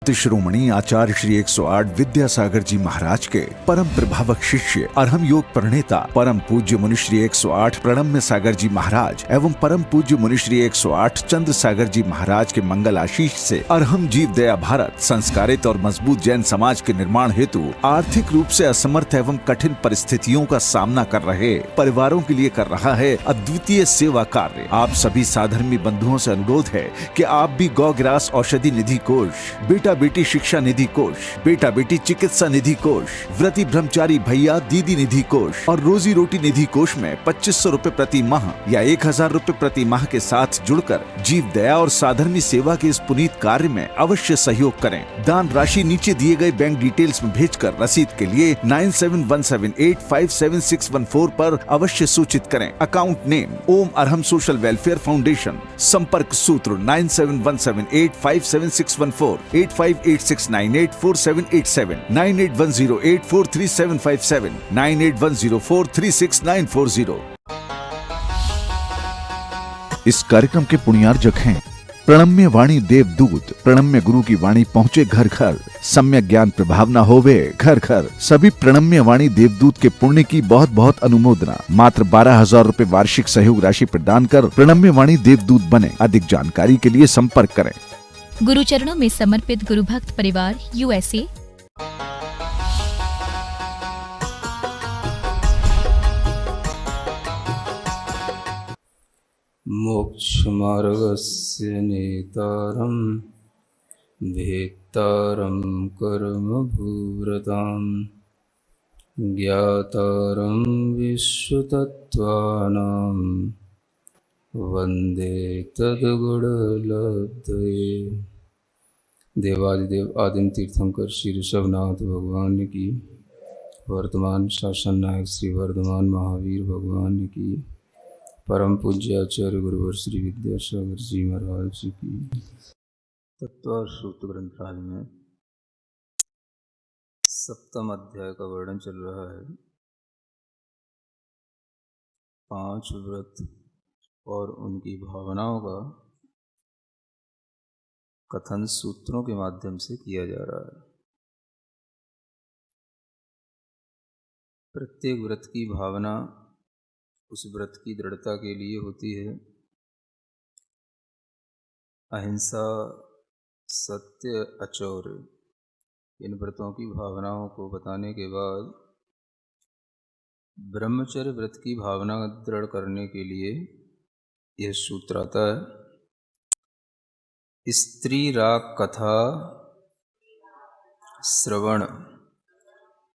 संत शिरोमणि आचार्य श्री 108 विद्यासागर जी महाराज के परम प्रभावक शिष्य अरहम योग प्रणेता परम पूज्य मुनि श्री 108 प्रणम्य सागर जी महाराज एवं परम पूज्य मुनि श्री 108 चंद्र सागर जी महाराज के मंगल आशीष से अरहम जीव दया भारत संस्कारित और मजबूत जैन समाज के निर्माण हेतु आर्थिक रूप से असमर्थ एवं कठिन परिस्थितियों का सामना कर रहे परिवारों के लिए कर रहा है अद्वितीय सेवा कार्य। आप सभी साधर्मी बंधुओं से अनुरोध है कि आप भी गौग्रास औषधि निधि कोष, बेटा बेटी शिक्षा निधि कोष, बेटा बेटी चिकित्सा निधि कोष, व्रती ब्रह्मचारी भैया दीदी निधि कोष और रोजी रोटी निधि कोष में 2500 रूपए प्रति माह या 1000 रूपए प्रति माह के साथ जुड़कर जीव दया और साधर्मी सेवा के इस पुनीत कार्य में अवश्य सहयोग करें। दान राशि नीचे दिए गए बैंक डिटेल्स में भेजकर रसीद के लिए 9717857614 पर अवश्य सूचित करें। अकाउंट नेम ओम अरहम सोशल वेलफेयर फाउंडेशन। संपर्क सूत्र 9717857614, 8586984787, 9810843757, 9810436940। इस कार्यक्रम के पुण्यार्जक हैं प्रणम्य वाणी देवदूत। प्रणम्य गुरु की वाणी पहुँचे घर घर, सम्यक ज्ञान प्रभावना होवे घर घर। सभी प्रणम्य वाणी देवदूत के पुण्य की बहुत बहुत अनुमोदना। मात्र 12,000 रूपए वार्षिक सहयोग राशि प्रदान कर प्रणम्य वाणी देवदूत बने। अधिक जानकारी के लिए संपर्क करें। गुरु चरणों में समर्पित गुरु भक्त परिवार USA। मोक्षमार्गस्य नेतारं भेत्तारं कर्मभूरतां ज्ञातारं विश्वतत्त्वानां वन्दे तद्गुणलब्धये। देवादिदेव आदिम तीर्थंकर श्री ऋषभनाथ भगवान की, वर्तमान शासन नायक श्री वर्धमान महावीर भगवान की, परम पूज्य आचार्य गुरुवर श्री विद्यासागर जी महाराज जी की। तत्व सूत्र ग्रंथराज में सप्तम अध्याय का वर्णन चल रहा है। 5 व्रत और उनकी भावनाओं का कथन सूत्रों के माध्यम से किया जा रहा है। प्रत्येक व्रत की भावना उस व्रत की दृढ़ता के लिए होती है। अहिंसा, सत्य, अचौर्य, इन व्रतों की भावनाओं को बताने के बाद ब्रह्मचर्य व्रत की भावना दृढ़ करने के लिए यह सूत्र आता है। स्त्री राग कथा श्रवण,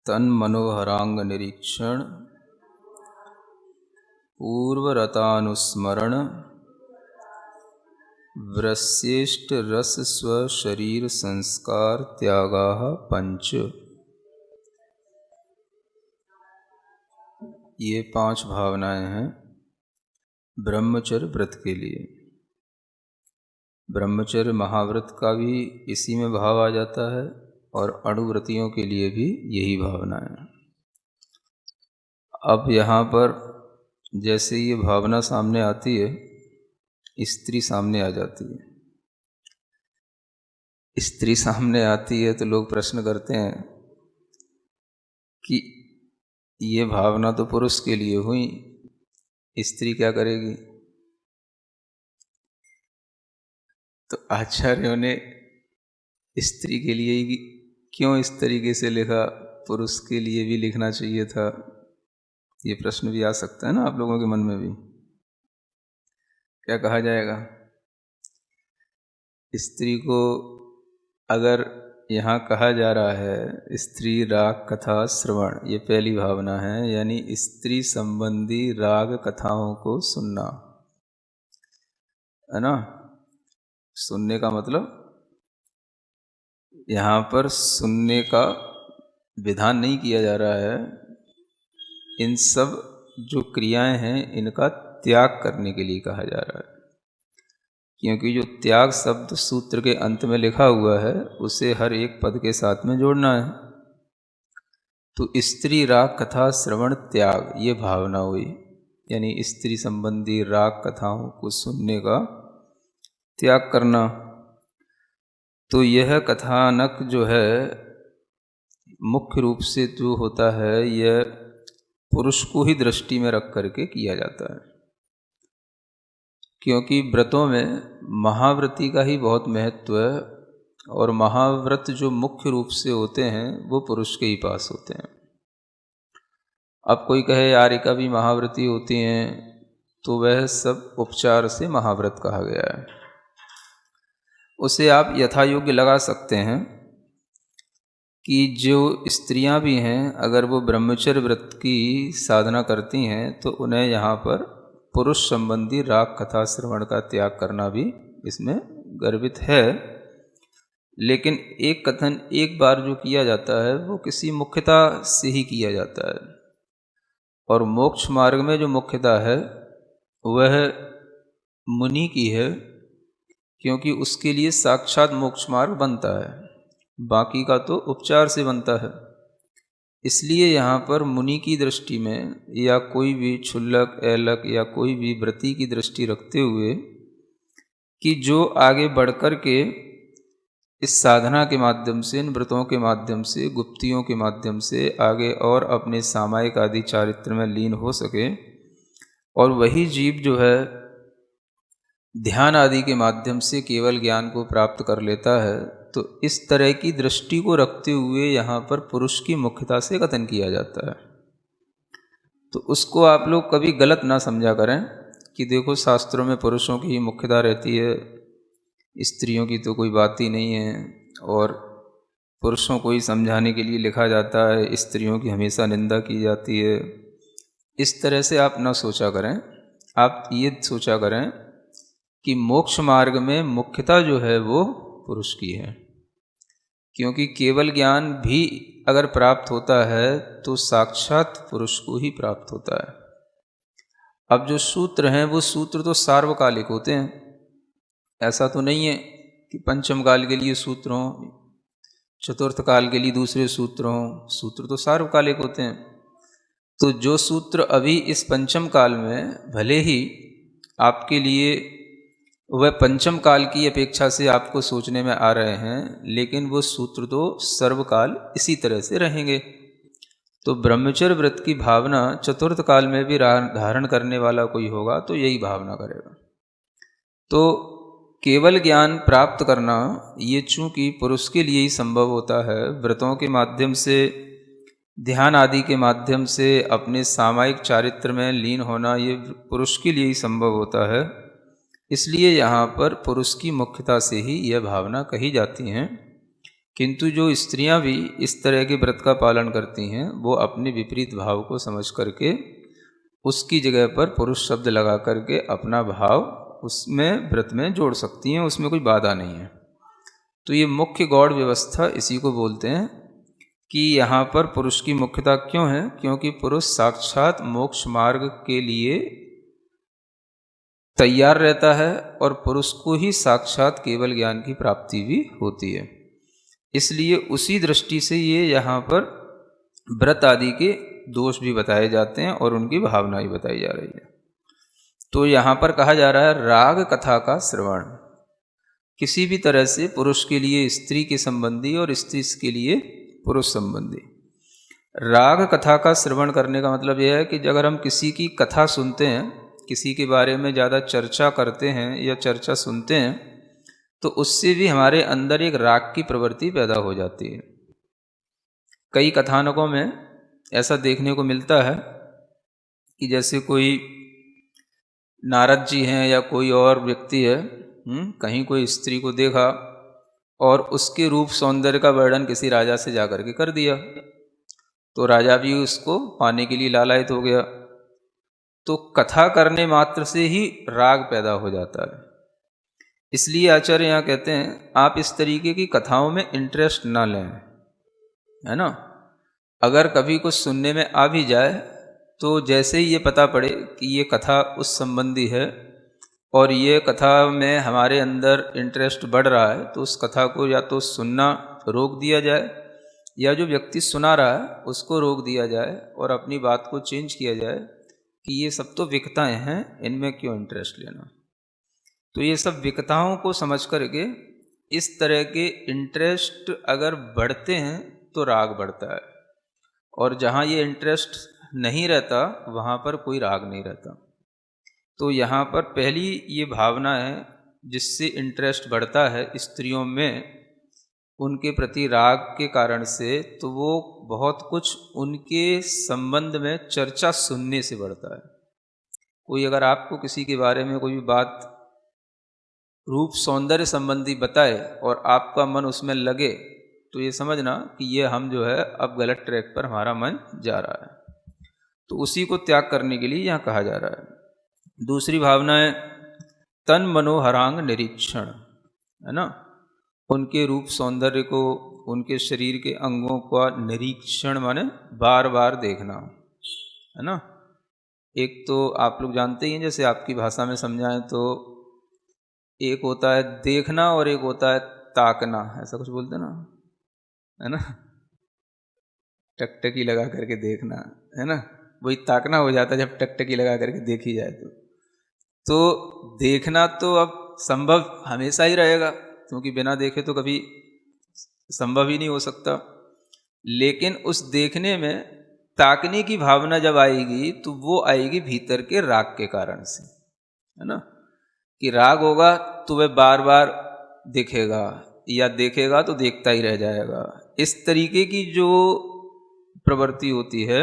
तन मनोहरांग निरीक्षण, पूर्वरतानुस्मरण, वृश्येष्ट रस स्व शरीर संस्कार त्यागाः 5। ये 5 भावनाएं हैं ब्रह्मचर्य व्रत के लिए। ब्रह्मचर्य महाव्रत का भी इसी में भाव आ जाता है और अणुव्रतियों के लिए भी यही भावना है। अब यहाँ पर जैसे ये भावना सामने आती है, स्त्री सामने आ जाती है। स्त्री सामने आती है तो लोग प्रश्न करते हैं कि ये भावना तो पुरुष के लिए हुई, स्त्री क्या करेगी? तो आचार्यों ने स्त्री के लिए ही क्यों इस तरीके से लिखा, पुरुष के लिए भी लिखना चाहिए था? ये प्रश्न भी आ सकता है ना आप लोगों के मन में भी। क्या कहा जाएगा? स्त्री को अगर यहाँ कहा जा रहा है स्त्री राग कथा श्रवण, ये पहली भावना है, यानी स्त्री संबंधी राग कथाओं को सुनना, है ना। सुनने का मतलब यहाँ पर सुनने का विधान नहीं किया जा रहा है। इन सब जो क्रियाएं हैं इनका त्याग करने के लिए कहा जा रहा है, क्योंकि जो त्याग शब्द सूत्र के अंत में लिखा हुआ है उसे हर एक पद के साथ में जोड़ना है। तो स्त्री राग कथा श्रवण त्याग, ये भावना हुई, यानी स्त्री संबंधी राग कथाओं को सुनने का त्याग करना। तो यह कथानक जो है मुख्य रूप से जो होता है यह पुरुष को ही दृष्टि में रख करके किया जाता है, क्योंकि व्रतों में महाव्रती का ही बहुत महत्व है और महाव्रत जो मुख्य रूप से होते हैं वो पुरुष के ही पास होते हैं। अब कोई कहे यारिका भी महाव्रती होती हैं, तो वह सब उपचार से महाव्रत कहा गया है। उसे आप यथा योग्य लगा सकते हैं कि जो स्त्रियां भी हैं अगर वो ब्रह्मचर्य व्रत की साधना करती हैं तो उन्हें यहाँ पर पुरुष संबंधी राग कथा श्रवण का त्याग करना भी इसमें गर्भित है। लेकिन एक कथन एक बार जो किया जाता है वो किसी मुख्यता से ही किया जाता है, और मोक्ष मार्ग में जो मुख्यता है वह मुनि की है, क्योंकि उसके लिए साक्षात मोक्ष मार्ग बनता है, बाकी का तो उपचार से बनता है। इसलिए यहाँ पर मुनि की दृष्टि में या कोई भी क्षुल्लक ऐलक या कोई भी व्रती की दृष्टि रखते हुए कि जो आगे बढ़कर के इस साधना के माध्यम से, इन व्रतों के माध्यम से, गुप्तियों के माध्यम से आगे और अपने सामायिक आदि चारित्र में लीन हो सके, और वही जीव जो है ध्यान आदि के माध्यम से केवल ज्ञान को प्राप्त कर लेता है, तो इस तरह की दृष्टि को रखते हुए यहाँ पर पुरुष की मुख्यता से कथन किया जाता है। तो उसको आप लोग कभी गलत ना समझा करें कि देखो शास्त्रों में पुरुषों की ही मुख्यता रहती है, स्त्रियों की तो कोई बात ही नहीं है, और पुरुषों को ही समझाने के लिए लिखा जाता है, स्त्रियों की हमेशा निंदा की जाती है। इस तरह से आप ना सोचा करें। आप ये सोचा करें कि मोक्ष मार्ग में मुख्यता जो है वो पुरुष की है, क्योंकि केवल ज्ञान भी अगर प्राप्त होता है तो साक्षात पुरुष को ही प्राप्त होता है। अब जो सूत्र हैं वो सूत्र तो सार्वकालिक होते हैं, ऐसा तो नहीं है कि पंचम काल के लिए सूत्र हों, चतुर्थ काल के लिए दूसरे सूत्र हों। सूत्र तो सार्वकालिक होते हैं। तो जो सूत्र अभी इस पंचम काल में भले ही आपके लिए वह पंचम काल की अपेक्षा से आपको सोचने में आ रहे हैं, लेकिन वो सूत्र तो सर्वकाल इसी तरह से रहेंगे। तो ब्रह्मचर्य व्रत की भावना चतुर्थ काल में भी धारण करने वाला कोई होगा तो यही भावना करेगा। तो केवल ज्ञान प्राप्त करना ये चूँकि पुरुष के लिए ही संभव होता है, व्रतों के माध्यम से, ध्यान आदि के माध्यम से अपने सामायिक चारित्र में लीन होना ये पुरुष के लिए ही संभव होता है। इसलिए यहाँ पर पुरुष की मुख्यता से ही यह भावना कही जाती हैं। किंतु जो स्त्रियां भी इस तरह के व्रत का पालन करती हैं वो अपने विपरीत भाव को समझ करके उसकी जगह पर पुरुष शब्द लगा करके अपना भाव उसमें व्रत में जोड़ सकती हैं, उसमें कोई बाधा नहीं है। तो ये मुख्य गौड़ व्यवस्था इसी को बोलते हैं कि यहाँ पर पुरुष की मुख्यता क्यों है, क्योंकि पुरुष साक्षात मोक्ष मार्ग के लिए तैयार रहता है और पुरुष को ही साक्षात केवल ज्ञान की प्राप्ति भी होती है। इसलिए उसी दृष्टि से ये यहाँ पर व्रत आदि के दोष भी बताए जाते हैं और उनकी भावना भी बताई जा रही है। तो यहाँ पर कहा जा रहा है राग कथा का श्रवण किसी भी तरह से पुरुष के लिए स्त्री के संबंधी और स्त्री के लिए पुरुष संबंधी। राग कथा का श्रवण करने का मतलब यह है कि अगर हम किसी की कथा सुनते हैं, किसी के बारे में ज़्यादा चर्चा करते हैं या चर्चा सुनते हैं, तो उससे भी हमारे अंदर एक राग की प्रवृत्ति पैदा हो जाती है। कई कथानकों में ऐसा देखने को मिलता है कि जैसे कोई नारद जी हैं या कोई और व्यक्ति है, कहीं कोई स्त्री को देखा और उसके रूप सौंदर्य का वर्णन किसी राजा से जाकर के कर दिया, तो राजा भी उसको पाने के लिए लालायित हो गया। तो कथा करने मात्र से ही राग पैदा हो जाता है। इसलिए आचार्य यहाँ कहते हैं आप इस तरीके की कथाओं में इंटरेस्ट ना लें, है ना। अगर कभी कुछ सुनने में आ भी जाए तो जैसे ही ये पता पड़े कि ये कथा उस संबंधी है और ये कथा में हमारे अंदर इंटरेस्ट बढ़ रहा है, तो उस कथा को या तो सुनना रोक दिया जाए या जो व्यक्ति सुना रहा है उसको रोक दिया जाए और अपनी बात को चेंज किया जाए कि ये सब तो विकताएँ हैं, इनमें क्यों इंटरेस्ट लेना। तो ये सब विकताओं को समझ करके इस तरह के इंटरेस्ट अगर बढ़ते हैं तो राग बढ़ता है, और जहाँ ये इंटरेस्ट नहीं रहता वहाँ पर कोई राग नहीं रहता। तो यहाँ पर पहली ये भावना है जिससे इंटरेस्ट बढ़ता है स्त्रियों में उनके प्रति राग के कारण से, तो वो बहुत कुछ उनके संबंध में चर्चा सुनने से बढ़ता है। कोई अगर आपको किसी के बारे में कोई भी बात रूप सौंदर्य संबंधी बताए और आपका मन उसमें लगे, तो ये समझना कि ये हम जो है अब गलत ट्रैक पर हमारा मन जा रहा है। तो उसी को त्याग करने के लिए यहाँ कहा जा रहा है। दूसरी भावना है तन मनोहरांग निरीक्षण, है ना, उनके रूप सौंदर्य को, उनके शरीर के अंगों का निरीक्षण माने बार बार देखना, है ना। एक तो आप लोग जानते ही हैं, जैसे आपकी भाषा में समझाएं तो एक होता है देखना और एक होता है ताकना, ऐसा कुछ बोलते ना, है ना, टकटकी लगा करके देखना, है ना, वही ताकना हो जाता है जब टकटकी लगा करके देखी जाए तो देखना तो अब संभव हमेशा ही रहेगा, क्योंकि बिना देखे तो कभी संभव ही नहीं हो सकता। लेकिन उस देखने में ताकने की भावना जब आएगी तो वो आएगी भीतर के राग के कारण से, है ना, कि राग होगा तो वह बार बार दिखेगा या देखेगा तो देखता ही रह जाएगा। इस तरीके की जो प्रवृत्ति होती है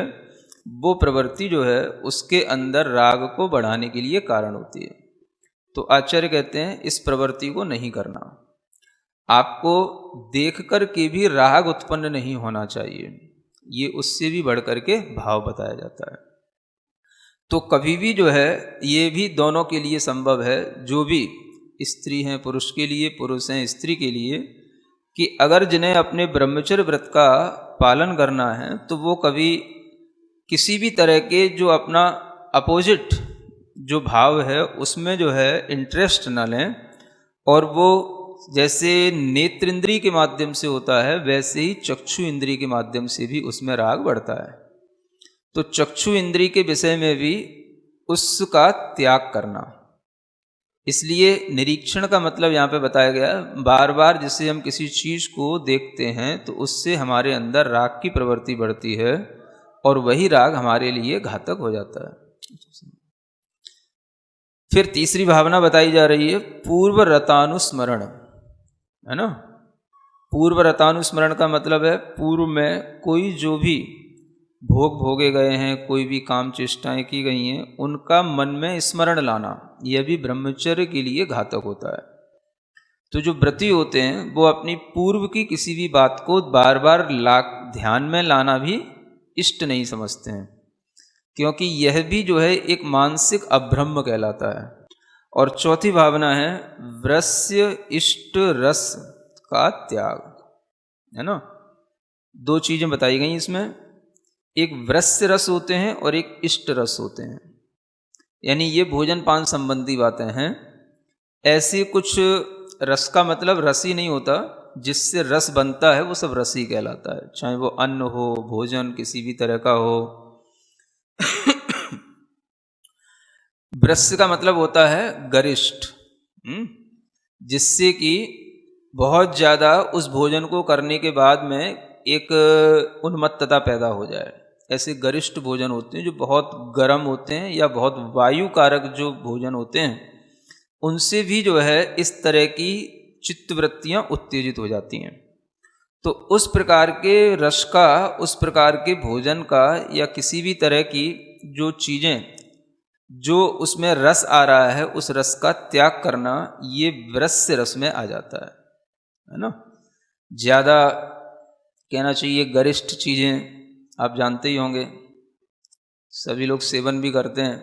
वो प्रवृत्ति जो है उसके अंदर राग को बढ़ाने के लिए कारण होती है। तो आचार्य कहते हैं इस प्रवृत्ति को नहीं करना, आपको देख कर के भी राग उत्पन्न नहीं होना चाहिए, ये उससे भी बढ़ कर के भाव बताया जाता है। तो कभी भी जो है ये भी दोनों के लिए संभव है, जो भी स्त्री हैं पुरुष के लिए, पुरुष हैं स्त्री के लिए, कि अगर जिन्हें अपने ब्रह्मचर्य व्रत का पालन करना है तो वो कभी किसी भी तरह के जो अपना अपोजिट जो भाव है उसमें जो है इंटरेस्ट न लें, और वो जैसे नेत्र इंद्रिय के माध्यम से होता है वैसे ही चक्षु इंद्रिय के माध्यम से भी उसमें राग बढ़ता है। तो चक्षु इंद्रिय के विषय में भी उसका त्याग करना, इसलिए निरीक्षण का मतलब यहाँ पे बताया गया, बार बार जैसे हम किसी चीज़ को देखते हैं तो उससे हमारे अंदर राग की प्रवृत्ति बढ़ती है और वही राग हमारे लिए घातक हो जाता है। फिर तीसरी भावना बताई जा रही है पूर्व रतानुस्मरण, है ना। पूर्व रतानुस्मरण का मतलब है पूर्व में कोई जो भी भोग भोगे गए हैं, कोई भी काम चेष्टाएं की गई हैं, उनका मन में स्मरण लाना, यह भी ब्रह्मचर्य के लिए घातक होता है। तो जो व्रती होते हैं वो अपनी पूर्व की किसी भी बात को बार बार ध्यान में लाना भी इष्ट नहीं समझते हैं, क्योंकि यह भी जो है एक मानसिक अभ्रम कहलाता है। और चौथी भावना है वृस्य इष्ट रस का त्याग, है ना। दो चीजें बताई गई इसमें, एक वृस्य रस होते हैं और एक इष्ट रस होते हैं, यानी ये भोजन पान संबंधी बातें हैं। ऐसे कुछ रस का मतलब रस ही नहीं होता, जिससे रस बनता है वो सब रस ही कहलाता है, चाहे वो अन्न हो, भोजन किसी भी तरह का हो। वृस्य का मतलब होता है गरिष्ठ, जिससे कि बहुत ज़्यादा उस भोजन को करने के बाद में एक उन्मत्तता पैदा हो जाए। ऐसे गरिष्ठ भोजन होते हैं जो बहुत गर्म होते हैं या बहुत वायु कारक जो भोजन होते हैं, उनसे भी जो है इस तरह की चित्तवृत्तियाँ उत्तेजित हो जाती हैं। तो उस प्रकार के रस का, उस प्रकार के भोजन का या किसी भी तरह की जो चीज़ें जो उसमें रस आ रहा है उस रस का त्याग करना, ये वृस्य रस में आ जाता है ना। ज़्यादा कहना चाहिए गरिष्ठ चीज़ें आप जानते ही होंगे, सभी लोग सेवन भी करते हैं,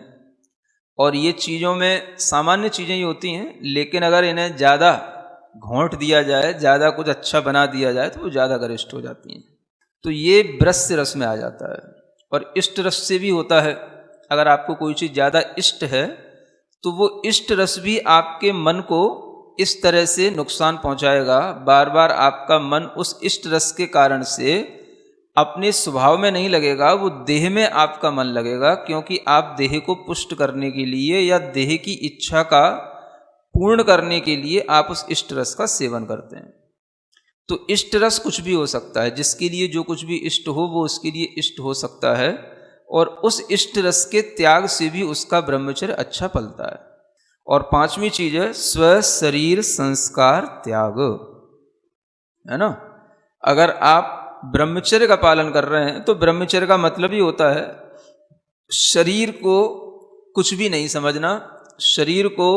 और ये चीज़ों में सामान्य चीज़ें ही होती हैं, लेकिन अगर इन्हें ज़्यादा घोंट दिया जाए, ज़्यादा कुछ अच्छा बना दिया जाए तो वो ज़्यादा गरिष्ठ हो जाती हैं। तो ये वृस्य रस में आ जाता है। और इष्ट रस से भी होता है, अगर आपको कोई चीज़ ज़्यादा इष्ट है तो वो इष्ट रस भी आपके मन को इस तरह से नुकसान पहुंचाएगा, बार बार आपका मन उस इष्ट रस के कारण से अपने स्वभाव में नहीं लगेगा, वो देह में आपका मन लगेगा, क्योंकि आप देह को पुष्ट करने के लिए या देह की इच्छा का पूर्ण करने के लिए आप उस इष्ट रस का सेवन करते हैं। तो इष्ट रस कुछ भी हो सकता है, जिसके लिए जो कुछ भी इष्ट हो वो उसके लिए इष्ट हो सकता है, और उस इष्ट रस के त्याग से भी उसका ब्रह्मचर्य अच्छा फलता है। और पांचवी चीज है स्व शरीर संस्कार त्याग, है ना। अगर आप ब्रह्मचर्य का पालन कर रहे हैं तो ब्रह्मचर्य का मतलब ही होता है शरीर को कुछ भी नहीं समझना, शरीर को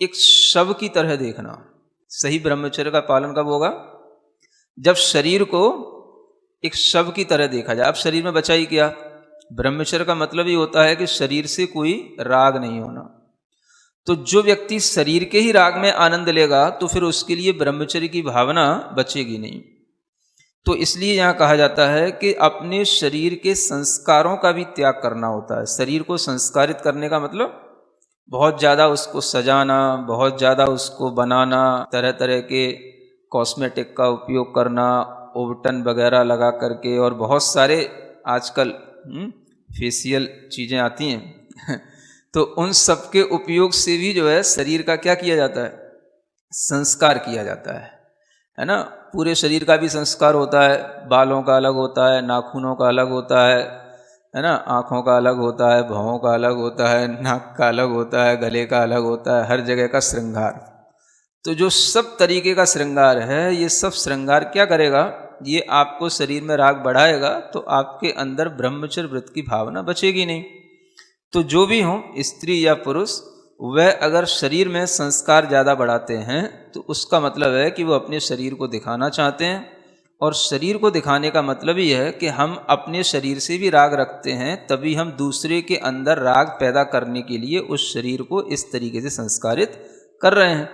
एक शव की तरह देखना। सही ब्रह्मचर्य का पालन कब होगा? जब शरीर को एक शव की तरह देखा जाए। अब शरीर में बचा ही क्या? ब्रह्मचर्य का मतलब ही होता है कि शरीर से कोई राग नहीं होना। तो जो व्यक्ति शरीर के ही राग में आनंद लेगा तो फिर उसके लिए ब्रह्मचर्य की भावना बचेगी नहीं। तो इसलिए यहाँ कहा जाता है कि अपने शरीर के संस्कारों का भी त्याग करना होता है। शरीर को संस्कारित करने का मतलब बहुत ज़्यादा उसको सजाना, बहुत ज़्यादा उसको बनाना, तरह तरह के कॉस्मेटिक का उपयोग करना, ओवटन वगैरह लगा करके, और बहुत सारे आजकल फेशियल चीज़ें आती हैं तो उन सब के उपयोग से भी जो है शरीर का क्या किया जाता है? संस्कार किया जाता है ना। पूरे शरीर का भी संस्कार होता है, बालों का अलग होता है, नाखूनों का अलग होता है ना, आँखों का अलग होता है, भौहों का अलग होता है, नाक का अलग होता है, गले का अलग होता है, हर जगह का श्रृंगार। तो जो सब तरीके का श्रृंगार है, ये सब श्रृंगार क्या करेगा? ये आपको शरीर में राग बढ़ाएगा, तो आपके अंदर ब्रह्मचर्य व्रत की भावना बचेगी नहीं। तो जो भी हो, स्त्री या पुरुष, वह अगर शरीर में संस्कार ज़्यादा बढ़ाते हैं तो उसका मतलब है कि वो अपने शरीर को दिखाना चाहते हैं। और शरीर को दिखाने का मतलब ही है कि हम अपने शरीर से भी राग रखते हैं, तभी हम दूसरे के अंदर राग पैदा करने के लिए उस शरीर को इस तरीके से संस्कारित कर रहे हैं।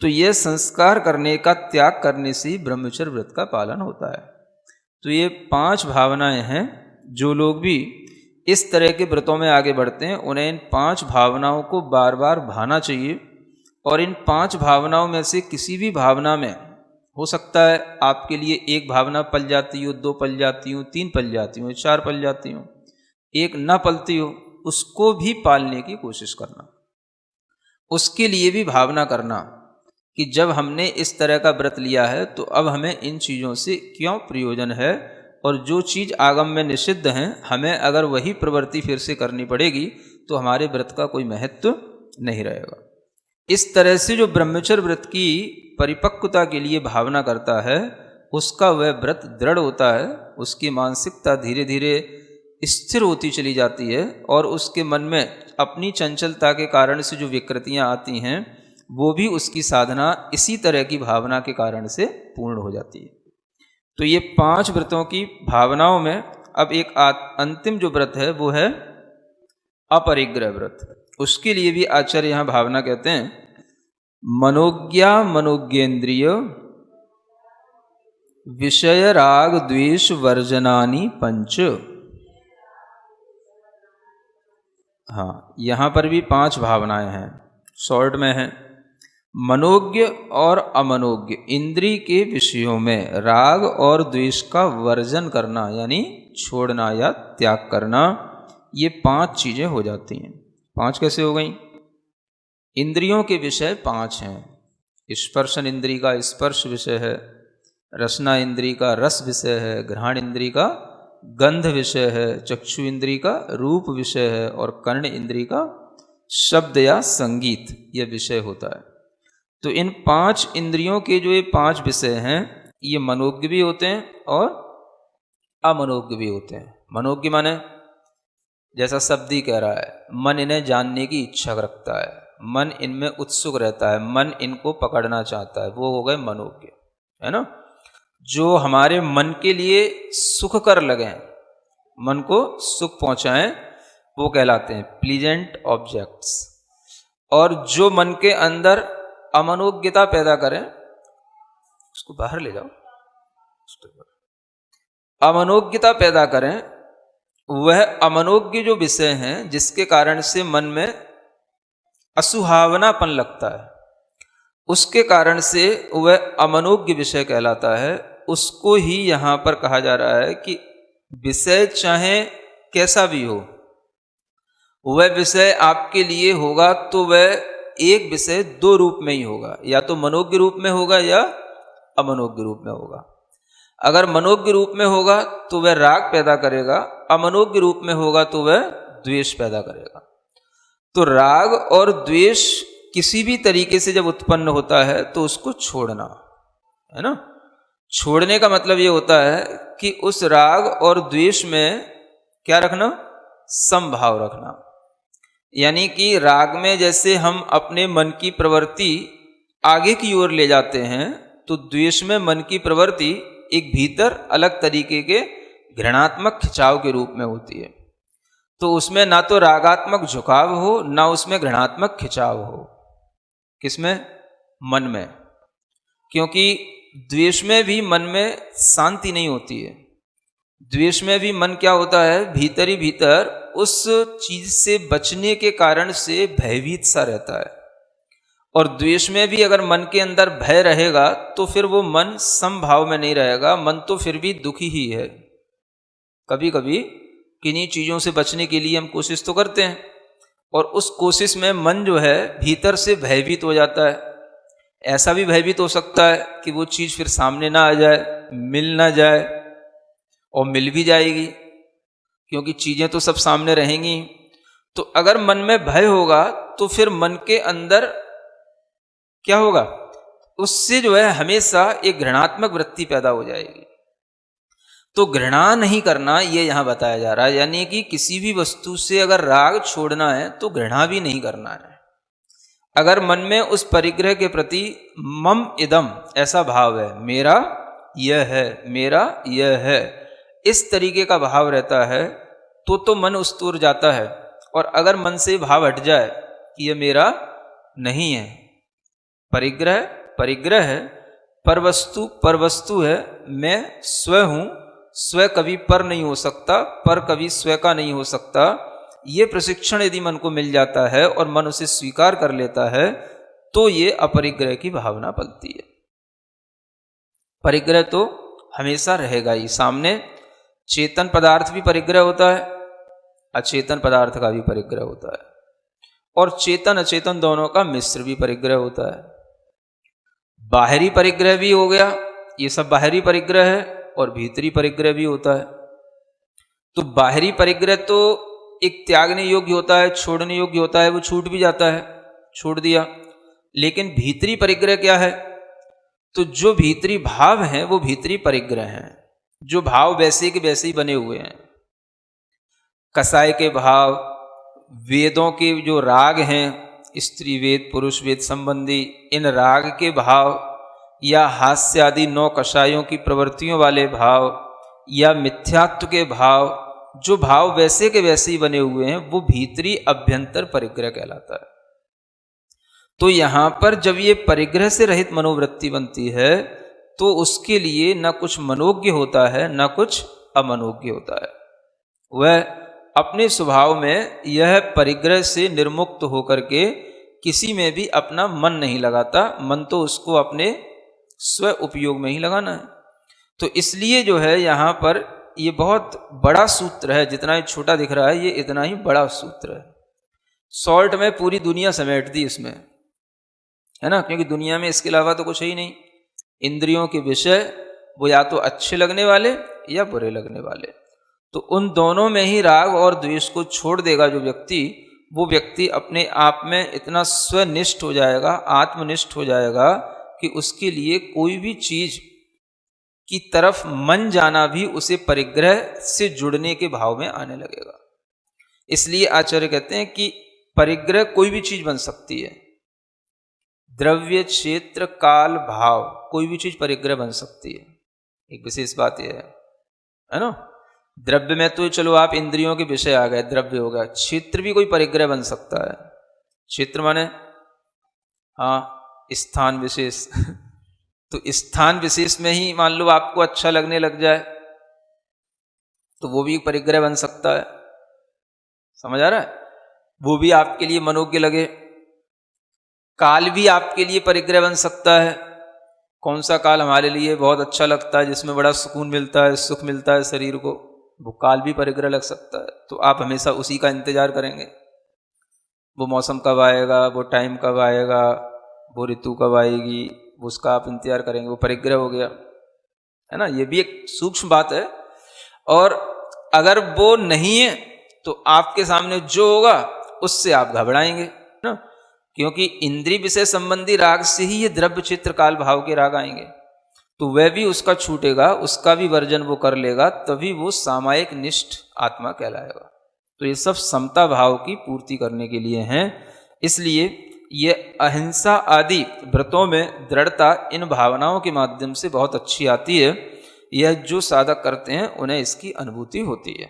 तो यह संस्कार करने का त्याग करने से ही ब्रह्मचर्य व्रत का पालन होता है। तो ये 5 भावनाएं हैं। जो लोग भी इस तरह के व्रतों में आगे बढ़ते हैं उन्हें इन 5 भावनाओं को बार बार भाना चाहिए। और इन 5 भावनाओं में से किसी भी भावना में हो सकता है आपके लिए एक भावना पल जाती हो, 2 पल जाती हो, 3 पल जाती हो, 4 पल जाती हो, एक ना पलती हो, उसको भी पालने की कोशिश करना। उसके लिए भी भावना करना कि जब हमने इस तरह का व्रत लिया है तो अब हमें इन चीज़ों से क्यों प्रयोजन है, और जो चीज़ आगम में निषिद्ध हैं हमें अगर वही प्रवृत्ति फिर से करनी पड़ेगी तो हमारे व्रत का कोई महत्व नहीं रहेगा। इस तरह से जो ब्रह्मचर्य व्रत की परिपक्वता के लिए भावना करता है उसका वह व्रत दृढ़ होता है, उसकी मानसिकता धीरे धीरे स्थिर होती चली जाती है, और उसके मन में अपनी चंचलता के कारण से जो विकृतियाँ आती हैं वो भी उसकी साधना इसी तरह की भावना के कारण से पूर्ण हो जाती है। तो ये 5 व्रतों की भावनाओं में अब एक अंतिम जो व्रत है वो है अपरिग्रह व्रत। उसके लिए भी आचार्य यहाँ भावना कहते हैं मनोज्ञा मनोज्ञेन्द्रिय विषय राग द्वेष वर्जनानि 5। हाँ, यहाँ पर भी 5 भावनाएं हैं, शॉर्ट में है। मनोज्ञ और अमनोज्ञ इंद्रिय के विषयों में राग और द्वेष का वर्जन करना यानी छोड़ना या त्याग करना, ये 5 चीजें हो जाती हैं। 5 कैसे हो गई? इंद्रियों के विषय 5 हैं। स्पर्शन इंद्रिय का स्पर्श विषय है, रसना इंद्रिय का रस विषय है, घ्राण इंद्रिय का गंध विषय है, चक्षु इंद्रिय का रूप विषय है, और कर्ण इंद्रिय का शब्द या संगीत यह विषय होता है। तो इन 5 इंद्रियों के जो ये 5 विषय हैं ये मनोज्ञ भी होते हैं और अमनोज्ञ भी होते हैं। मनोज्ञ माने जैसा शब्द ही कह रहा है, मन इन्हें जानने की इच्छा रखता है, मन इनमें उत्सुक रहता है, मन इनको पकड़ना चाहता है, वो हो गए मनोज्ञ, है ना। जो हमारे मन के लिए सुखकर लगे, मन को सुख पहुंचाएं, वो कहलाते हैं प्लीजेंट ऑब्जेक्ट्स। और जो मन के अंदर अमनोज्ञता पैदा करें, उसको बाहर ले जाओ, अमनोज्ञता पैदा करें, वह अमनोज्ञ जो विषय हैं जिसके कारण से मन में असुहावनापन लगता है, उसके कारण से वह अमनोज्ञ विषय कहलाता है। उसको ही यहाँ पर कहा जा रहा है कि विषय चाहे कैसा भी हो, वह विषय आपके लिए होगा तो वह एक विषय दो रूप में ही होगा, या तो मनोज्ञ रूप में होगा या अमनोज्ञ रूप में होगा। अगर मनोज्ञ रूप में होगा तो वह राग पैदा करेगा, अमनोज्ञ रूप में होगा तो वह द्वेष पैदा करेगा। तो राग और द्वेष किसी भी तरीके से जब उत्पन्न होता है तो उसको छोड़ना है ना। छोड़ने का मतलब ये होता है कि उस राग और द्वेष में क्या रखना, समभाव रखना। यानी कि राग में जैसे हम अपने मन की प्रवृत्ति आगे की ओर ले जाते हैं, तो द्वेष में मन की प्रवृत्ति एक भीतर अलग तरीके के घृणात्मक खिंचाव के रूप में होती है। तो उसमें ना तो रागात्मक झुकाव हो, ना उसमें घृणात्मक खिंचाव हो। किसमें? मन में। क्योंकि द्वेष में भी मन में शांति नहीं होती है। द्वेष में भी मन क्या होता है, भीतर ही भीतर उस चीज से बचने के कारण से भयभीत सा रहता है। और द्वेष में भी अगर मन के अंदर भय रहेगा तो फिर वो मन समभाव में नहीं रहेगा, मन तो फिर भी दुखी ही है। कभी कभी किन्हीं चीजों से बचने के लिए हम कोशिश तो करते हैं, और उस कोशिश में मन जो है भीतर से भयभीत हो जाता है। ऐसा भी भयभीत हो सकता है कि वो चीज फिर सामने ना आ जाए, मिल ना जाए, और मिल भी जाएगी क्योंकि चीजें तो सब सामने रहेंगी। तो अगर मन में भय होगा तो फिर मन के अंदर क्या होगा, उससे जो है हमेशा एक घृणात्मक वृत्ति पैदा हो जाएगी। तो घृणा नहीं करना ये यहां बताया जा रहा है। यानी कि किसी भी वस्तु से अगर राग छोड़ना है तो घृणा भी नहीं करना है। अगर मन में उस परिग्रह के प्रति मम इदम ऐसा भाव है, मेरा यह है, मेरा यह है, इस तरीके का भाव रहता है तो मन उस ओर जाता है। और अगर मन से भाव हट जाए कि यह मेरा नहीं है, परिग्रह परिग्रह है, परवस्तु परवस्तु है, मैं स्व हूं, स्व कभी पर नहीं हो सकता, पर कभी स्व का नहीं हो सकता। ये प्रशिक्षण यदि मन को मिल जाता है और मन उसे स्वीकार कर लेता है तो ये अपरिग्रह की भावना पलती है। परिग्रह तो हमेशा रहेगा ही। सामने चेतन पदार्थ भी परिग्रह होता है, अचेतन पदार्थ का भी परिग्रह होता है, और चेतन अचेतन दोनों का मिश्र भी परिग्रह होता है। बाहरी परिग्रह भी हो गया, ये सब बाहरी परिग्रह है, और भीतरी परिग्रह भी होता है। तो बाहरी परिग्रह तो एक त्यागने योग्य होता है, छोड़ने योग्य होता है, वो छूट भी जाता है, छोड़ दिया। लेकिन भीतरी परिग्रह क्या है, तो जो भीतरी भाव हैं वो भीतरी परिग्रह हैं, जो भाव वैसे के वैसे ही बने हुए हैं। कसाय के भाव, वेदों के जो राग हैं, स्त्री वेद पुरुष वेद संबंधी, इन राग के भाव, या हास्य आदि 9 कषायों की प्रवृत्तियों वाले भाव, या मिथ्यात्व के भाव, जो भाव वैसे के वैसे ही बने हुए हैं, वो भीतरी अभ्यंतर परिग्रह कहलाता है। तो यहां पर जब ये परिग्रह से रहित मनोवृत्ति बनती है तो उसके लिए न कुछ मनोज्ञ होता है न कुछ अमनोज्ञ होता है। वह अपने स्वभाव में यह परिग्रह से निर्मुक्त होकर के किसी में भी अपना मन नहीं लगाता। मन तो उसको अपने स्व उपयोग में ही लगाना है। तो इसलिए जो है यहाँ पर ये बहुत बड़ा सूत्र है। जितना ही छोटा दिख रहा है ये इतना ही बड़ा सूत्र है। शॉर्ट में पूरी दुनिया समेट दी इसमें, है ना, क्योंकि दुनिया में इसके अलावा तो कुछ है ही नहीं। इंद्रियों के विषय वो या तो अच्छे लगने वाले या बुरे लगने वाले, तो उन दोनों में ही राग और द्वेष को छोड़ देगा जो व्यक्ति, वो व्यक्ति अपने आप में इतना स्वनिष्ठ हो जाएगा, आत्मनिष्ठ हो जाएगा कि उसके लिए कोई भी चीज की तरफ मन जाना भी उसे परिग्रह से जुड़ने के भाव में आने लगेगा। इसलिए आचार्य कहते हैं कि परिग्रह कोई भी चीज बन सकती है। द्रव्य, क्षेत्र, काल, भाव, कोई भी चीज परिग्रह बन सकती है। एक विशेष बात यह है ना। द्रव्य में तो चलो आप इंद्रियों के विषय आ गए, द्रव्य हो गया। क्षेत्र भी कोई परिग्रह बन सकता है। क्षेत्र माने हाँ स्थान विशेष तो स्थान विशेष में ही मान लो आपको अच्छा लगने लग जाए तो वो भी परिग्रह बन सकता है। समझ आ रहा है? वो भी आपके लिए मनोज्ञ लगे। काल भी आपके लिए परिग्रह बन सकता है। कौन सा काल हमारे लिए बहुत अच्छा लगता है, जिसमें बड़ा सुकून मिलता है, सुख मिलता है शरीर को, वो काल भी परिग्रह लग सकता है। तो आप हमेशा उसी का इंतजार करेंगे। वो मौसम कब आएगा, वो टाइम कब आएगा, वो ऋतु कब आएगी, उसका आप इंतजार करेंगे, वो परिग्रह हो गया, है ना। ये भी एक सूक्ष्म बात है। और अगर वो नहीं है तो आपके सामने जो होगा उससे आप घबराएंगे ना, क्योंकि इंद्रिय विषय संबंधी राग से ही ये द्रव्य चित्र काल भाव के राग आएंगे। तो वह भी उसका छूटेगा, उसका भी वर्जन वो कर लेगा, तभी वो सामायिक निष्ठ आत्मा कहलाएगा। तो ये सब समता भाव की पूर्ति करने के लिए हैं। इसलिए ये अहिंसा आदि व्रतों में दृढ़ता इन भावनाओं के माध्यम से बहुत अच्छी आती है। यह जो साधक करते हैं उन्हें इसकी अनुभूति होती है।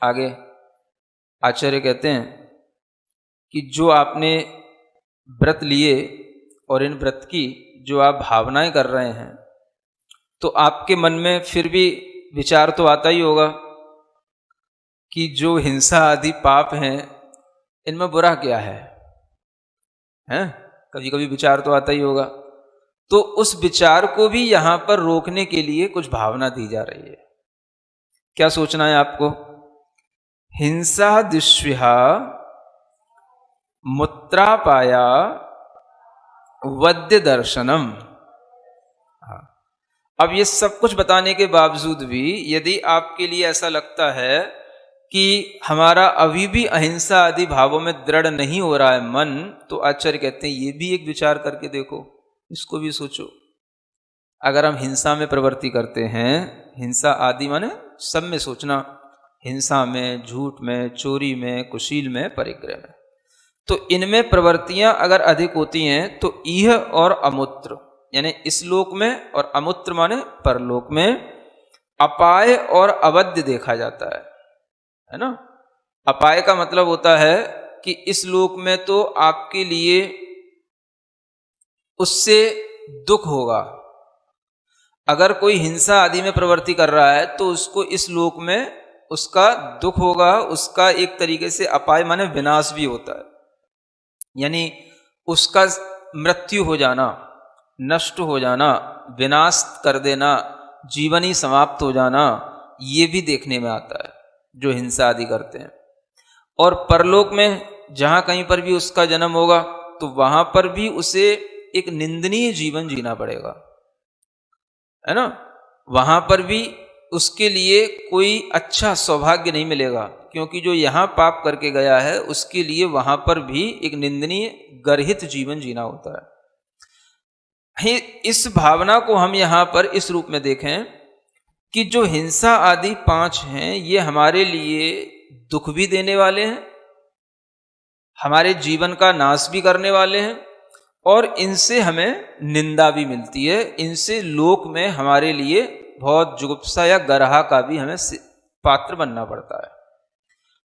आगे आचार्य कहते हैं कि जो आपने व्रत लिए और इन व्रत की जो आप भावनाएं कर रहे हैं, तो आपके मन में फिर भी विचार तो आता ही होगा कि जो हिंसा आदि पाप हैं इनमें बुरा क्या है, हैं? कभी कभी विचार तो आता ही होगा। तो उस विचार को भी यहां पर रोकने के लिए कुछ भावना दी जा रही है। क्या सोचना है आपको? हिंसा दिश्विहा मूत्रापाया वद्य दर्शनम। अब ये सब कुछ बताने के बावजूद भी यदि आपके लिए ऐसा लगता है कि हमारा अभी भी अहिंसा आदि भावों में दृढ़ नहीं हो रहा है मन, तो आचार्य कहते हैं ये भी एक विचार करके देखो, इसको भी सोचो। अगर हम हिंसा में प्रवृत्ति करते हैं, हिंसा आदि माने सब में सोचना, हिंसा में, झूठ में, चोरी में, कुशील में, परिग्रह में, तो इनमें प्रवृत्तियां अगर अधिक होती हैं तो इह और अमूत्र यानी इस लोक में, और अमूत्र माने परलोक में अपाय और अवध्य देखा जाता है ना। अपाय का मतलब होता है कि इस लोक में तो आपके लिए उससे दुख होगा। अगर कोई हिंसा आदि में प्रवृत्ति कर रहा है तो उसको इस लोक में उसका दुख होगा, उसका एक तरीके से अपाय माने विनाश भी होता है, यानी उसका मृत्यु हो जाना, नष्ट हो जाना, विनाश कर देना, जीवन ही समाप्त हो जाना, ये भी देखने में आता है जो हिंसा आदि करते हैं। और परलोक में जहां कहीं पर भी उसका जन्म होगा तो वहां पर भी उसे एक निंदनीय जीवन जीना पड़ेगा, है ना। वहां पर भी उसके लिए कोई अच्छा सौभाग्य नहीं मिलेगा, क्योंकि जो यहां पाप करके गया है उसके लिए वहां पर भी एक निंदनीय गर्हित जीवन जीना होता है। इस भावना को हम यहां पर इस रूप में देखें कि जो हिंसा आदि 5 हैं ये हमारे लिए दुख भी देने वाले हैं, हमारे जीवन का नाश भी करने वाले हैं, और इनसे हमें निंदा भी मिलती है। इनसे लोक में हमारे लिए बहुत जुगुप्सा या गरहा का भी हमें पात्र बनना पड़ता है।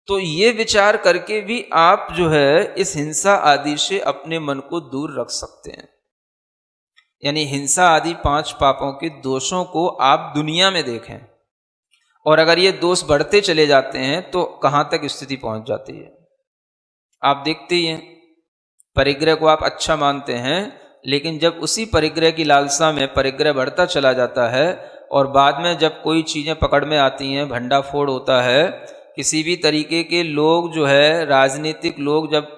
तो ये विचार करके भी आप जो है इस हिंसा आदि से अपने मन को दूर रख सकते हैं। यानी हिंसा आदि 5 पापों के दोषों को आप दुनिया में देखें, और अगर ये दोष बढ़ते चले जाते हैं तो कहां तक स्थिति पहुंच जाती है आप देखते ही हैं। परिग्रह को आप अच्छा मानते हैं, लेकिन जब उसी परिग्रह की लालसा में परिग्रह बढ़ता चला जाता है और बाद में जब कोई चीज़ें पकड़ में आती हैं, भंडाफोड़ होता है, किसी भी तरीके के लोग जो है राजनीतिक लोग जब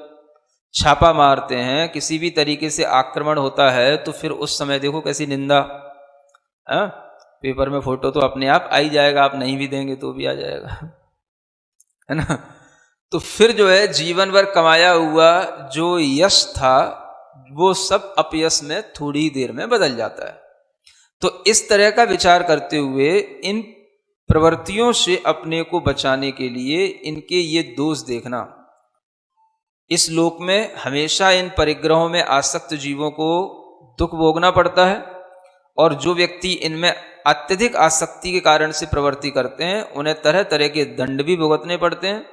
छापा मारते हैं, किसी भी तरीके से आक्रमण होता है, तो फिर उस समय देखो कैसी निंदा, पेपर में फोटो तो अपने आप आ ही जाएगा, आप नहीं भी देंगे तो भी आ जाएगा, है ना। तो फिर जो है जीवन भर कमाया हुआ जो यश था वो सब अपयश में थोड़ी ही देर में बदल जाता है। तो इस तरह का विचार करते हुए इन प्रवृत्तियों से अपने को बचाने के लिए इनके ये दोष देखना, इस लोक में हमेशा इन परिग्रहों में आसक्त जीवों को दुख भोगना पड़ता है, और जो व्यक्ति इनमें अत्यधिक आसक्ति के कारण से प्रवृत्ति करते हैं उन्हें तरह तरह के दंड भी भुगतने पड़ते हैं,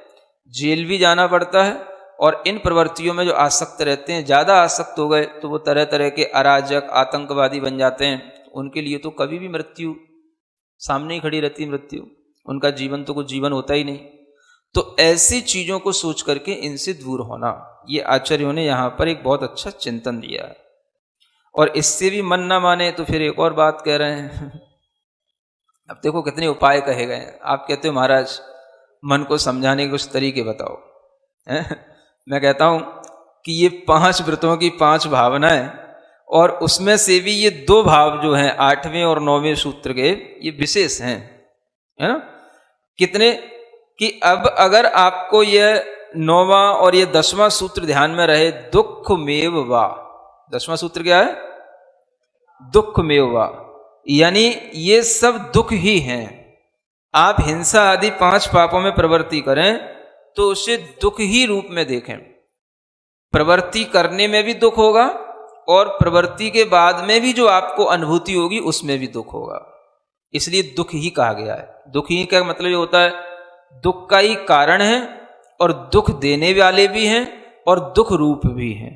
जेल भी जाना पड़ता है। और इन प्रवृत्तियों में जो आसक्त रहते हैं, ज़्यादा आसक्त हो गए तो वो तरह तरह के अराजक आतंकवादी बन जाते हैं। उनके लिए तो कभी भी मृत्यु सामने ही खड़ी रहती है, मृत्यु, उनका जीवन तो कुछ जीवन होता ही नहीं। तो ऐसी चीज़ों को सोच करके इनसे दूर होना, ये आचार्यों ने यहाँ पर एक बहुत अच्छा चिंतन दिया है। और इससे भी मन ना माने तो फिर एक और बात कह रहे हैं। अब देखो कितने उपाय कहे गए हैं। आप कहते हो महाराज मन को समझाने के कुछ तरीके बताओ, मैं कहता हूं कि ये 5 व्रतों की 5 भावनाएं, और उसमें से भी ये 2 भाव जो हैं 8वें और 9वें सूत्र के, ये विशेष हैं, है ना। कितने कि अब अगर आपको ये 9वां और ये 10वां सूत्र ध्यान में रहे, दुःखमेव वा, 10वां सूत्र क्या है? दुःखमेव वा, यानी ये सब दुख ही हैं। आप हिंसा आदि 5 पापों में प्रवृत्ति करें तो उसे दुख ही रूप में देखें। प्रवृत्ति करने में भी दुख होगा और प्रवृत्ति के बाद में भी जो आपको अनुभूति होगी उसमें भी दुख होगा, इसलिए दुख ही कहा गया है। दुख ही का मतलब ये होता है दुख का ही कारण है, और दुख देने वाले भी हैं और दुख रूप भी हैं।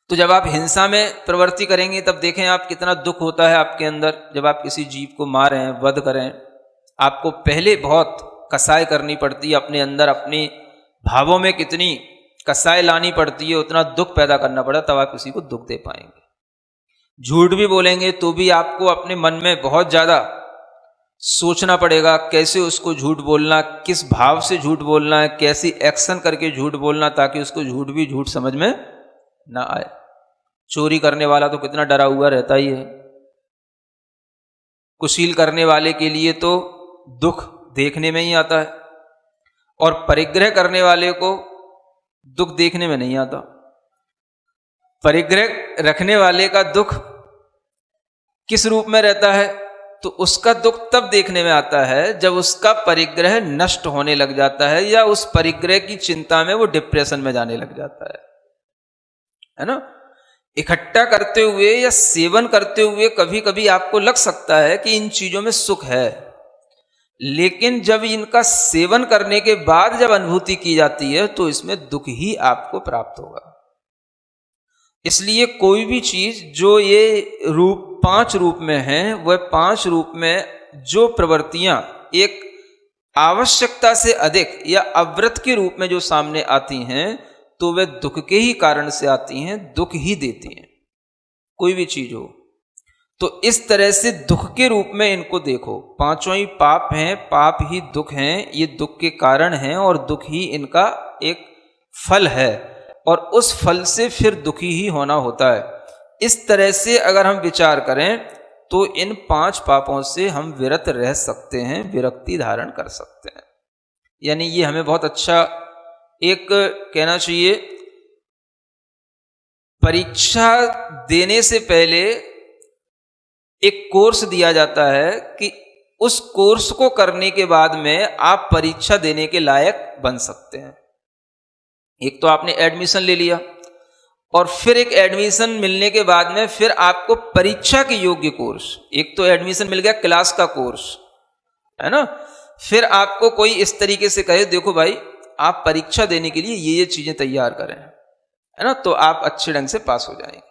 तो जब आप हिंसा में प्रवृत्ति करेंगे तब देखें आप कितना दुख होता है आपके अंदर। जब आप किसी जीव को मारें, वध करें, आपको पहले बहुत कसाई करनी पड़ती है अपने अंदर, अपनी भावों में कितनी कसाई लानी पड़ती है, उतना दुख पैदा करना पड़ा, तब आप किसी को दुख दे पाएंगे। झूठ भी बोलेंगे तो भी आपको अपने मन में बहुत ज्यादा सोचना पड़ेगा कैसे उसको झूठ बोलना, किस भाव से झूठ बोलना है, कैसी एक्शन करके झूठ बोलना ताकि उसको झूठ भी झूठ समझ में ना आए। चोरी करने वाला तो कितना डरा हुआ रहता ही है, कुशील करने वाले के लिए तो दुख देखने में ही आता है, और परिग्रह करने वाले को दुख देखने में नहीं आता। परिग्रह रखने वाले का दुख किस रूप में रहता है? तो उसका दुख तब देखने में आता है जब उसका परिग्रह नष्ट होने लग जाता है, या उस परिग्रह की चिंता में वो डिप्रेशन में जाने लग जाता है ना। इकट्ठा करते हुए या सेवन करते हुए कभी कभी आपको लग सकता है कि इन चीजों में सुख है, लेकिन जब इनका सेवन करने के बाद जब अनुभूति की जाती है तो इसमें दुख ही आपको प्राप्त होगा। इसलिए कोई भी चीज जो ये रूप 5 रूप में है, वह 5 रूप में जो प्रवृत्तियां एक आवश्यकता से अधिक या अव्रत के रूप में जो सामने आती हैं तो वे दुख के ही कारण से आती हैं, दुख ही देती हैं। कोई भी चीज हो तो इस तरह से दुख के रूप में इनको देखो। 5 ही पाप हैं, पाप ही दुख हैं, ये दुख के कारण हैं और दुख ही इनका एक फल है, और उस फल से फिर दुखी ही होना होता है। इस तरह से अगर हम विचार करें तो इन 5 पापों से हम विरत रह सकते हैं, विरक्ति धारण कर सकते हैं। यानी ये हमें बहुत अच्छा एक कहना चाहिए, परीक्षा देने से पहले एक कोर्स दिया जाता है कि उस कोर्स को करने के बाद में आप परीक्षा देने के लायक बन सकते हैं। एक तो आपने एडमिशन ले लिया, और फिर एक एडमिशन मिलने के बाद में फिर आपको परीक्षा के योग्य कोर्स, एक तो एडमिशन मिल गया क्लास का कोर्स, है ना, फिर आपको कोई इस तरीके से कहे देखो भाई आप परीक्षा देने के लिए ये चीजें तैयार करें, है ना, तो आप अच्छे ढंग से पास हो जाएंगे।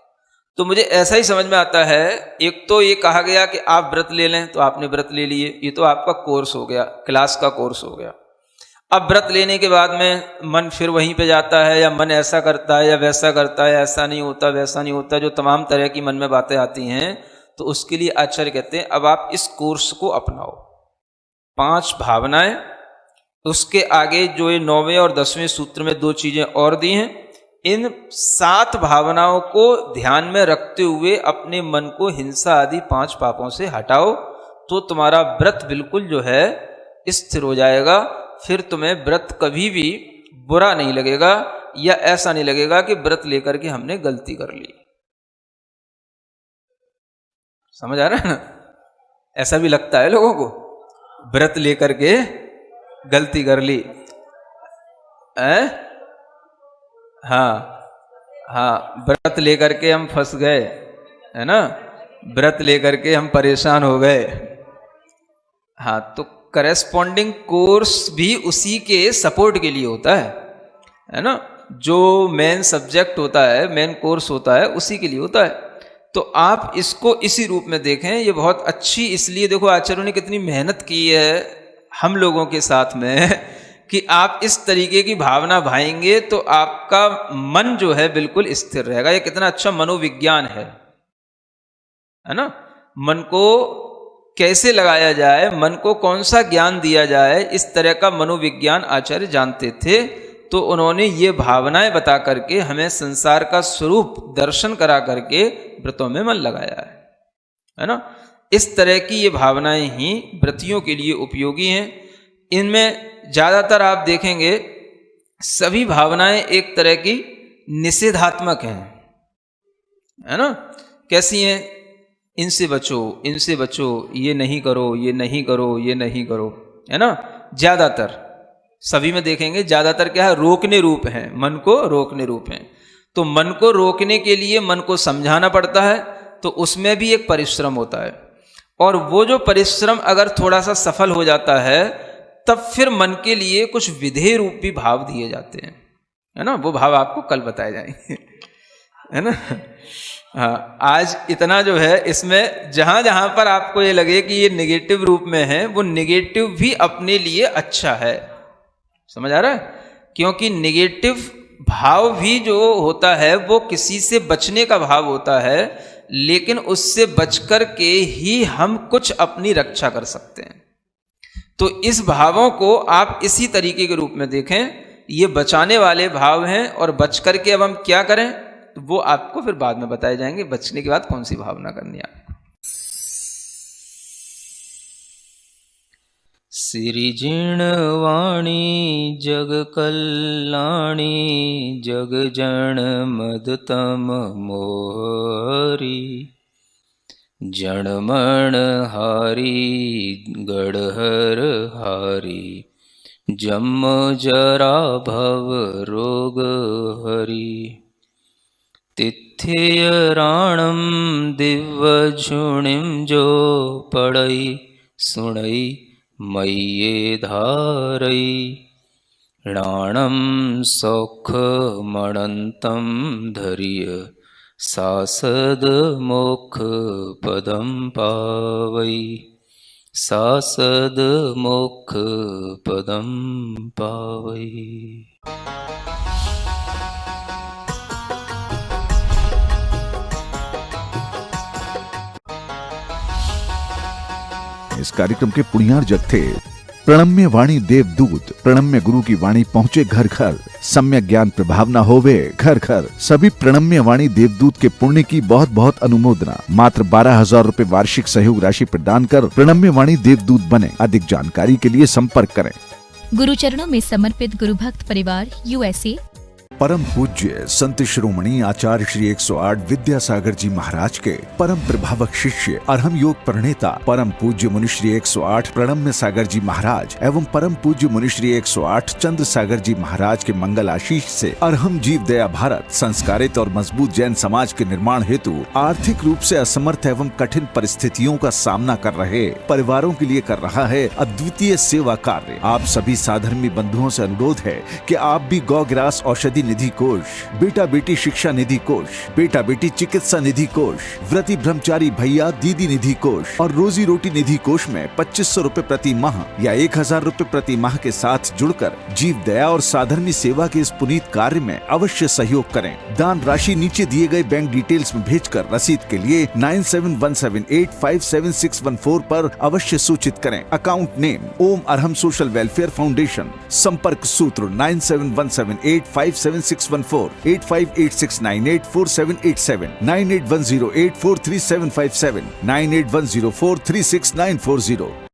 तो मुझे ऐसा ही समझ में आता है, एक तो ये कहा गया कि आप व्रत ले लें, तो आपने व्रत ले लिए, ये तो आपका कोर्स हो गया, क्लास का कोर्स हो गया। अब व्रत लेने के बाद में मन फिर वहीं पे जाता है, या मन ऐसा करता है या वैसा करता है, ऐसा नहीं होता वैसा नहीं होता, जो तमाम तरह की मन में बातें आती हैं। तो उसके लिए आचार्य कहते हैं अब आप इस कोर्स को अपनाओ। 5 भावनाएं, उसके आगे जो ये 9वें और 10वें सूत्र में 2 चीजें और दी हैं, इन 7 भावनाओं को ध्यान में रखते हुए अपने मन को हिंसा आदि 5 पापों से हटाओ, तो तुम्हारा व्रत बिल्कुल जो है स्थिर हो जाएगा। फिर तुम्हें व्रत कभी भी बुरा नहीं लगेगा, या ऐसा नहीं लगेगा कि व्रत लेकर के हमने गलती कर ली। समझ आ रहा है ना? ऐसा भी लगता है लोगों को, व्रत लेकर के गलती कर ली, हाँ, व्रत लेकर के हम फंस गए, है ना, व्रत लेकर के हम परेशान हो गए। हाँ, तो करेस्पॉन्डिंग कोर्स भी उसी के सपोर्ट के लिए होता है ना, जो मेन सब्जेक्ट होता है, मेन कोर्स होता है, उसी के लिए होता है। तो आप इसको इसी रूप में देखें, ये बहुत अच्छी, इसलिए देखो आचार्यों ने कितनी मेहनत की है हम लोगों के साथ में कि आप इस तरीके की भावना भाएंगे तो आपका मन जो है बिल्कुल स्थिर रहेगा। ये कितना अच्छा मनोविज्ञान है ना। मन को कैसे लगाया जाए, मन को कौन सा ज्ञान दिया जाए, इस तरह का मनोविज्ञान आचार्य जानते थे। तो उन्होंने ये भावनाएं बता करके हमें संसार का स्वरूप दर्शन करा करके व्रतों में मन लगाया है ना। इस तरह की ये भावनाएं ही व्रतियों के लिए उपयोगी हैं। इनमें ज़्यादातर आप देखेंगे सभी भावनाएं एक तरह की निषेधात्मक हैं, है ना। कैसी हैं? इनसे बचो, इनसे बचो, ये नहीं करो, ये नहीं करो, ये नहीं करो, है ना। ज़्यादातर सभी में देखेंगे ज़्यादातर क्या है? रोकने रूप हैं, मन को रोकने रूप हैं। तो मन को रोकने के लिए मन को समझाना पड़ता है, तो उसमें भी एक परिश्रम होता है। और वो जो परिश्रम अगर थोड़ा सा सफल हो जाता है, तब फिर मन के लिए कुछ विधेय रूप भी भाव दिए जाते हैं, है ना। वो भाव आपको कल बताए जाएंगे, है ना। हाँ, आज इतना जो है इसमें जहाँ जहाँ पर आपको ये लगे कि ये नेगेटिव रूप में है, वो नेगेटिव भी अपने लिए अच्छा है। समझ आ रहा है? क्योंकि नेगेटिव भाव भी जो होता है वो किसी से बचने का भाव होता है, लेकिन उससे बचकर के ही हम कुछ अपनी रक्षा कर सकते हैं। तो इस भावों को आप इसी तरीके के रूप में देखें, ये बचाने वाले भाव हैं, और बच करके अब हम क्या करें तो वो आपको फिर बाद में बताए जाएंगे, बचने के बाद कौन सी भावना करनी है आपको। सिरिजिण वाणी जग कल्याणी, जग जन मदतम मोहरी, जणमण हारी गढ़हर हारी, जम जरा भव रोग हरी, तिथ्य राणम दिव्य झुणिम जो पड़ई सुणई मय्ये धारई, राणम सौख मणंतम धरिय, सासद मोक्ष पदम पावई, सासद मोक्ष पदम पावई। इस कार्यक्रम के पुण्यार्जक थे प्रणम्य वाणी देवदूत। प्रणम्य गुरु की वाणी पहुँचे घर घर, सम्यक ज्ञान प्रभाव न होवे घर घर। सभी प्रणम्य वाणी देवदूत के पुण्य की बहुत बहुत अनुमोदना। मात्र 12,000 रुपए वार्षिक सहयोग राशि प्रदान कर प्रणम्य वाणी देवदूत बने। अधिक जानकारी के लिए संपर्क करें। गुरु चरणों में समर्पित गुरु भक्त परिवार USA। परम पूज्य संत शिरोमणि आचार्य श्री 108 विद्यासागर जी महाराज के परम प्रभावक शिष्य अरहम योग प्रणेता परम पूज्य मुनिश्री 108 प्रणम्य सागर जी महाराज एवं परम पूज्य मुनिश्री 108 चंद्र सागर जी महाराज के मंगल आशीष से अरहम जीव दया भारत संस्कारित और मजबूत जैन समाज के निर्माण हेतु आर्थिक रूप से असमर्थ एवं कठिन परिस्थितियों का सामना कर रहे परिवारों के लिए कर रहा है अद्वितीय सेवा कार्य। आप सभी साधर्मी बंधुओं से अनुरोध है कि आप भी गौग्रास औषधि निधि कोष, बेटा बेटी शिक्षा निधि कोष, बेटा बेटी चिकित्सा निधि कोष, व्रती ब्रह्मचारी भैया दीदी निधि कोष और रोजी रोटी निधि कोष में 2500 रुपए प्रति माह या 1000 रुपए प्रति माह के साथ जुड़कर जीव दया और साधर्मी सेवा के इस पुनीत कार्य में अवश्य सहयोग करें। दान राशि नीचे दिए गए बैंक डिटेल्स में भेजकर रसीद के लिए 9717857614 पर अवश्य सूचित करें। अकाउंट नेम ओम अरहम सोशल वेलफेयर फाउंडेशन। संपर्क सूत्र 9717857614, 8586984787, 9810843757, 9810436940।